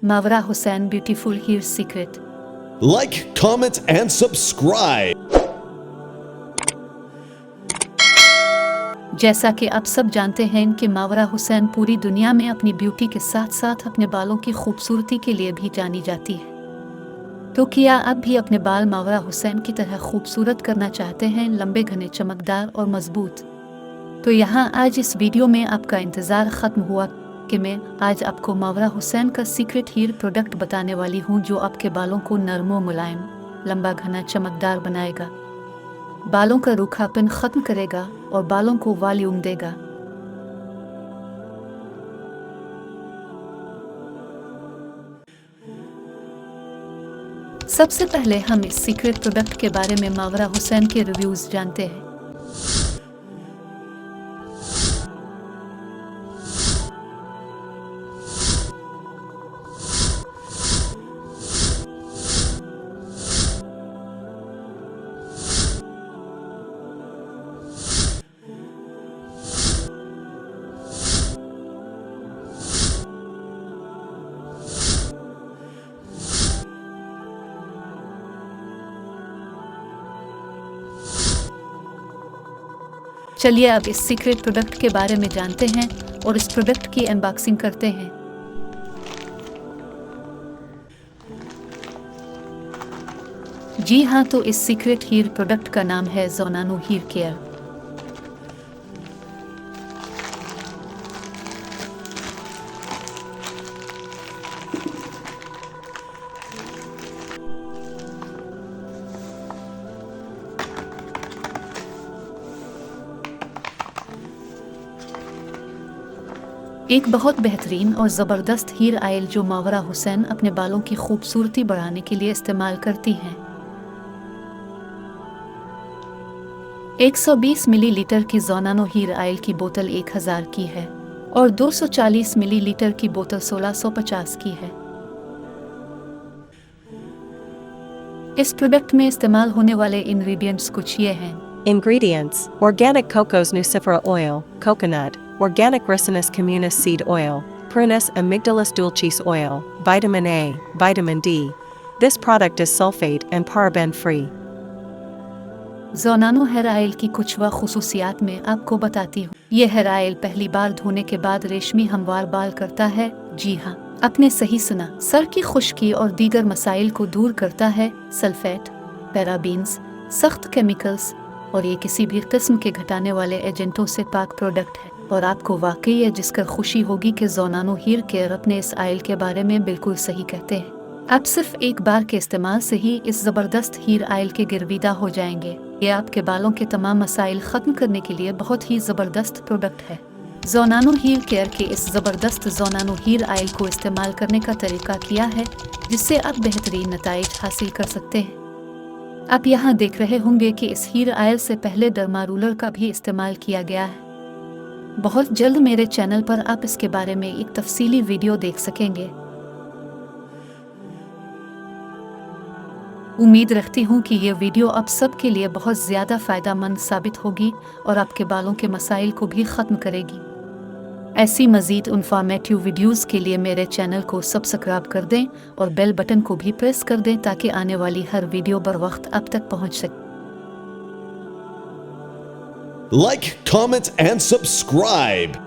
मावरा Hussain beautiful hair secret. Like, comment, and subscribe. जैसा कि आप सब जानते हैं कि मावरा हुसैन पूरी दुनिया में अपनी ब्यूटी के साथ साथ अपने बालों की खूबसूरती के लिए भी जानी जाती है। तो क्या आप भी अपने बाल मावरा हुसैन की तरह खूबसूरत करना चाहते हैं, लंबे, घने, चमकदार और मजबूत? तो यहाँ आज इस वीडियो में आपका इंतज़ार ख़त्म हुआ कि मैं आज आपको मावरा हुसैन का सीक्रेट हेयर प्रोडक्ट बताने वाली हूँ जो आपके बालों को नरम व मुलायम, लंबा, घना, चमकदार बनाएगा, बालों का रूखापन ख़त्म करेगा और बालों को वॉल्यूम देगा। सबसे पहले हम इस सीक्रेट प्रोडक्ट के बारे में मावरा हुसैन के रिव्यूज़ जानते हैं। चलिए अब इस सीक्रेट प्रोडक्ट के बारे में जानते हैं और इस प्रोडक्ट की अनबॉक्सिंग करते हैं। जी हाँ, तो इस सीक्रेट हेयर प्रोडक्ट का नाम है ज़ोनानो हेयर केयर। एक बहुत बेहतरीन और ज़बरदस्त हेयर ऑयल जो मावरा हुसैन अपने बालों की खूबसूरती बढ़ाने के लिए इस्तेमाल करती हैं। 120 मिलीलीटर की ज़ोनानो हेयर ऑयल की बोतल 1000 की है और 240 मिलीलीटर की बोतल 1650 की है। इस प्रोडक्ट में इस्तेमाल होने वाले इंग्रेडिएंट्स कुछ ये हैं। Ingredients: organic Cocos nucifera oil, coconut, organic Ricinus communis seed oil, Prunus amygdalus dulcis oil, vitamin A, vitamin D. This product is sulfate and paraben free. ज़ोनानो हेयर ऑयल की कुछ व खुसूसियात में आपको बताती हूँ। ये हेयर ऑयल पहली बार धोने के बाद रेशमी हमवार बाल करता है। जी हाँ, आपने सही सुना, सर की खुश्की और दीगर मसाइल को दूर करता है। सल्फेट, पैराबीन्स, सख्त केमिकल्स और ये किसी भी किस्म के घटाने वाले एजेंटों से पाक प्रोडक्ट है और आपको वाकई ये जिसकर खुशी होगी कि ज़ोनानो हेयर केयर अपने इस ऑयल के बारे में बिल्कुल सही कहते हैं। आप सिर्फ एक बार के इस्तेमाल से ही इस ज़बरदस्त हेयर ऑयल के गिरविदा हो जाएंगे। ये आपके बालों के तमाम मसाइल ख़त्म करने के लिए बहुत ही ज़बरदस्त प्रोडक्ट है। ज़ोनानो हेयर केयर के इस ज़बरदस्त ज़ोनानो हेयर ऑयल को इस्तेमाल करने का तरीका किया है जिससे आप बेहतरीन नताइज हासिल कर सकते हैं। आप यहाँ देख रहे होंगे कि इस हेयर ऑयल से पहले डर्मा रूलर का भी इस्तेमाल किया गया है। बहुत जल्द मेरे चैनल पर आप इसके बारे में एक तफसीली वीडियो देख सकेंगे। उम्मीद रखती हूँ कि ये वीडियो आप सबके लिए बहुत ज़्यादा फ़ायदेमंद साबित होगी और आपके बालों के मसाइल को भी ख़त्म करेगी। ऐसी मज़ीद इन्फॉर्मेटिव वीडियोज़ के लिए मेरे चैनल को सब्सक्राइब कर दें और बेल बटन को भी प्रेस कर दें ताकि आने वाली हर वीडियो बर वक्त आप तक पहुँच सके। Like, comment, and subscribe.